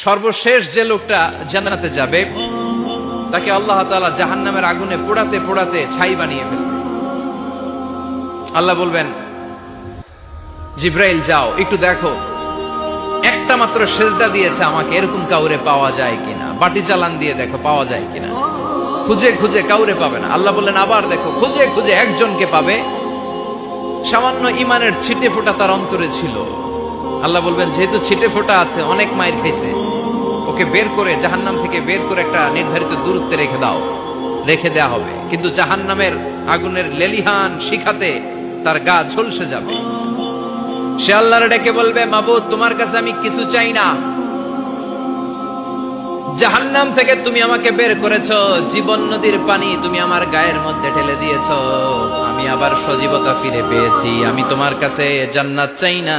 সর্বশেষ যে লোকটা জান্নাতে যাবে তাকে আল্লাহ তাআলা জাহান্নামের আগুনে পোড়াতে পোড়াতে ছাই বানিয়ে ফেলবে। আল্লাহ বলবেন, জিব্রাইল যাও একটু দেখো, একটা মাত্র সেজদা দিয়েছে আমাকে, এরকম কাউরে পাওয়া যায় কিনা। বাটি চালান দিয়ে দেখো পাওয়া যায় কিনা। খুঁজে খুঁজে কাউরে পাবে না। আল্লাহ বললেন, আবার দেখো, খুঁজে খুঁজে একজনকে পাবে, সামান্য ইমানের ছিটে ফোঁটা তার অন্তরে ছিল। আল্লাহ বলবেন, যেহেতু ছিটে ফোঁটা আছে, অনেক মায়ের খাইছে, ওকে বের করে জাহান্নাম থেকে বের করে একটা নির্ধারিত দূরত্বে রেখে দাও। রেখে দেয়া হবে, কিন্তু জাহান্নামের আগুনের লেলিহান শিখাতে তার গা ঝলসে যাবে। সে আল্লাহর ডেকে বলবে, মাবুদ তোমার কাছে আমি কিছু চাই না, জাহান্নাম থেকে তুমি আমাকে বের করেছো, জীবন নদীর পানি তুমি আমার গায়ের মধ্যে ঢেলে দিয়েছো, আমি আবার সজীবতা ফিরে পেয়েছি, আমি তোমার কাছে জান্নাত চাই না,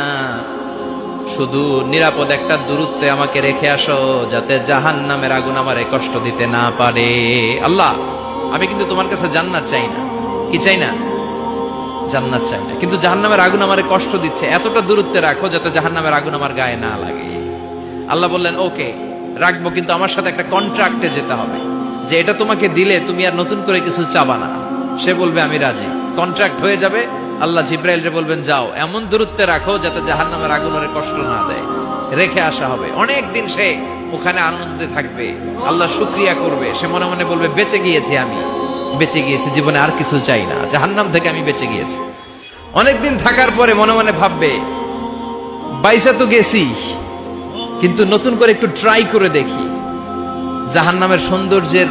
শুধু নিরাপদ একটা দূরত্বে আমাকে রেখে আসো, যাতে জাহান্নামের আগুন আমারে কষ্ট দিতে না পারে। আল্লাহ, আমি কিন্তু তোমার কাছে জান্নাত চাই না। কি চাই না? জান্নাত চাই না, কিন্তু জাহান্নামের আগুন আমারে কষ্ট দিচ্ছে, এতটা দূরত্বে রাখো যাতে জাহান্নামের আগুন আমার গায়ে না লাগে। আল্লাহ বললেন, ওকে রাখবো, কিন্তু আমার সাথে একটা কন্ট্রাক্টে যেতে হবে, যে এটা তোমাকে দিলে তুমি আর নতুন করে কিছু চাবা না। সে বলবে, আমি রাজি। কন্ট্রাক্ট হয়ে যাবে। আল্লাহ জিব্রাইলকে বলবেন, যাও এমন দূরত্বে রাখো যাতে জাহান্নামের আগুন ওরে কষ্ট না দেয়। রেখে আসা হবে। অনেক দিন সে ওখানে আনন্দে থাকবে, আল্লাহ শুকরিয়া করবে। সে মনে মনে বলবে, বেঁচে গিয়েছি, আমি বেঁচে গিয়েছি, জীবনে আর কিছু চাই না, জাহান্নাম থেকে আমি বেঁচে গিয়েছি। অনেকদিন থাকার পরে মনে মনে ভাববে, বাইসা তো গেছি, কিন্তু নতুন করে একটু ট্রাই করে দেখি, জাহান্নামের সৌন্দর্যের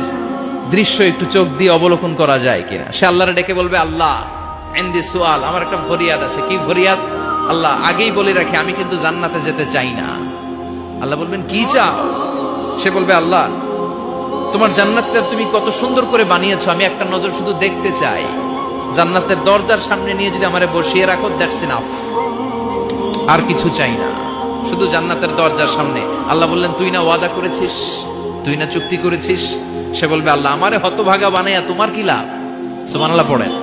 দৃশ্য একটু চোখ দিয়ে অবলোকন করা যায় কিনা। সে আল্লাহরে ডেকে বলবে, আল্লাহ ইনদি সুআল, আমার একটা ফরিয়াদ আছে। কি ফরিয়াদ? আল্লাহ আগেই বলে রাখি, আমি কিন্তু জান্নাতে যেতে চাই না। আল্লাহ বলবেন, কি চাও? সে বলবে, আল্লাহ তোমার জান্নাতটা তুমি কত সুন্দর করে বানিয়েছো, আমি একটা নজর শুধু দেখতে চাই। জান্নাতের দরজার সামনে নিয়ে যদি আমারে বসিয়ে রাখো, দ্যাটস ইনাফ, আর কিছু চাই না, শুধু জান্নাতের দরজার সামনে। আল্লাহ বললেন, তুই না ওয়াদা করেছিস, তুই না চুক্তি করেছিস। সে বলবে, আল্লাহ আমারে হতভাগা বানাইয়া তোমার কি লাভ? সুবহানাল্লাহ পড়েন।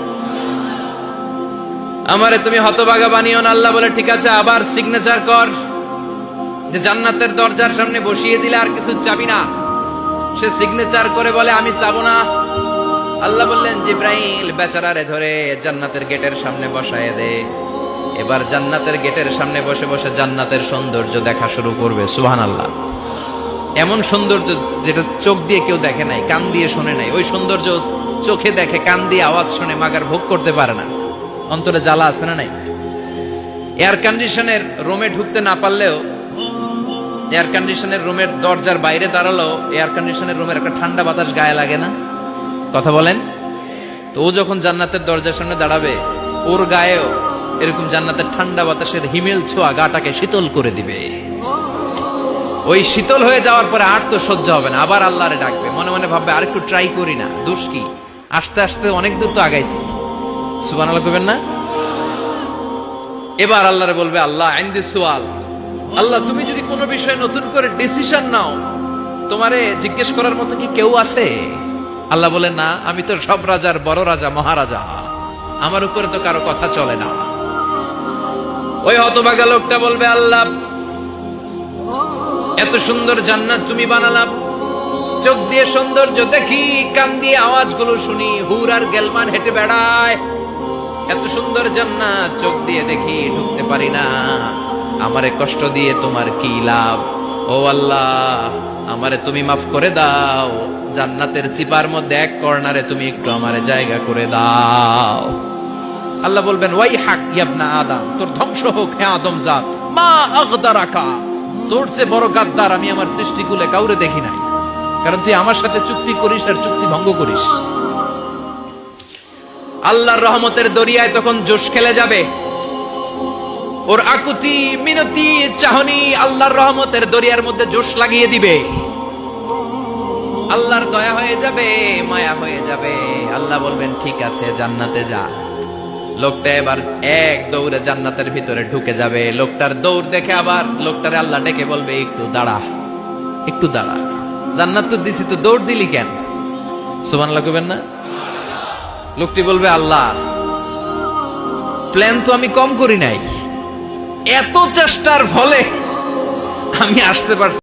আমারে তুমি হতভাগা বানিও না। আল্লাহ বলে, ঠিক আছে, আবার সিগনেচার কর যে জান্নাতের দরজার সামনে বসিয়ে দিলে আর কিছু চাবি না। সে সিগনেচার করে বলে, আমি চাবো না। আল্লাহ বললেন, জিব্রাইল বেচারারে ধরে জান্নাতের গেটের সামনে বসায় দে। এবার জান্নাতের গেটের সামনে বসে বসে জান্নাতের সৌন্দর্য দেখা শুরু করবে। সুবহানাল্লাহ। এমন সৌন্দর্য যেটা চোখ দিয়ে কেউ দেখে নাই, কান দিয়ে শোনে নাই। ওই সৌন্দর্য চোখে দেখে, কান দিয়ে আওয়াজ শুনে মাগার ভোগ করতে পারে না। অন্তরে জ্বালা আছে না নাই? এয়ার কন্ডিশনের রুমে ঢুকতে না পারলেও, এয়ার কন্ডিশনের রুমের দরজার বাইরে দাঁড়ালো, এয়ার কন্ডিশনের রুমের একটা ঠান্ডা বাতাস গায়ে লাগে না? কথা বলেন তো। ও যখন জান্নাতের দরজার সামনে দাঁড়াবে, ওর গায়েও এরকম জান্নাতের ঠান্ডা বাতাসের হিমেল ছোঁয়া গাটাকে শীতল করে দিবে। ওই শীতল হয়ে যাওয়ার পরে আর তো সহ্য হবে না, আবার আল্লাহরে ডাকবে। মনে মনে ভাববে, আর একটু ট্রাই করি না, দোষ কি, আস্তে আস্তে অনেক দূর তো আগাইছি। সুবহানাল্লাহ কইবেন না? এবার আল্লাহরে বলবে, আল্লাহ ইনদি সুআল, আল্লাহ তুমি যদি কোনো বিষয়ে নতুন করে ডিসিশন নাও, তোমারে জিজ্ঞেস করার মতো কি কেউ আছে? আল্লাহ বলেন, না, আমি তো সব রাজার বড় রাজা, মহারাজা, আমার উপরে তো কারো কথা চলে না। ওই হতভাগা লোকটা বলবে, আল্লাহ এত সুন্দর জান্নাত তুমি বানালাম, চোখ দিয়ে সৌন্দর্য দেখি, কান দিয়ে আওয়াজগুলো শুনি, হুর আর গেলমান হেঁটে বেড়ায়, এত সুন্দর জান্নাত চোখ দিয়ে দেখি, ঢুকতে পারি না, আমারে কষ্ট দিয়ে তোমার কি লাভ? ও আল্লাহ, আমারে তুমি মাফ করে দাও, জান্নাতের চিপার মধ্যে এক কর্নারে তুমি একটু আমারে জায়গা করে দাও। আল্লাহ বলবেন, ওয়াই হাক ইবনা আদম, তোর ধ্বংস হোক হে আদম জাত, মা আগদারাকা, তোর চেয়ে বড় গাদ্দার আমি আমার সৃষ্টিকুলে কাউরে দেখি নাই, কারণ তুই আমার সাথে চুক্তি করিস আর চুক্তি ভঙ্গ করিস। আল্লাহর রহমতের দরিয়ায় তখন জোশ খেলে যাবে। ওর আকুতি মিনতি চাহনি আল্লাহর রহমতের দরিয়ার মধ্যে জোশ লাগিয়ে দিবে। আল্লাহর দয়া হয়ে যাবে, মায়া হয়ে যাবে। আল্লাহ বলবেন, ঠিক আছে, জান্নাতে যা। লোকটা এবার এক দৌড়ে জান্নাতের ভিতরে ঢুকে যাবে। লোকটার দৌড় দেখে আবার লোকটারে আল্লাহ ডেকে বলবে, একটু দাঁড়া, একটু দাঁড়া, জান্নাত তো দিছি, তো দৌড় দিলি কেন? সুবহানাল্লাহ কইবেন না? লোকটি বলবে, আল্লাহ প্ল্যান তো আমি কম করি নাই, এত চেষ্টার ফলে আমি আসতে পারছি।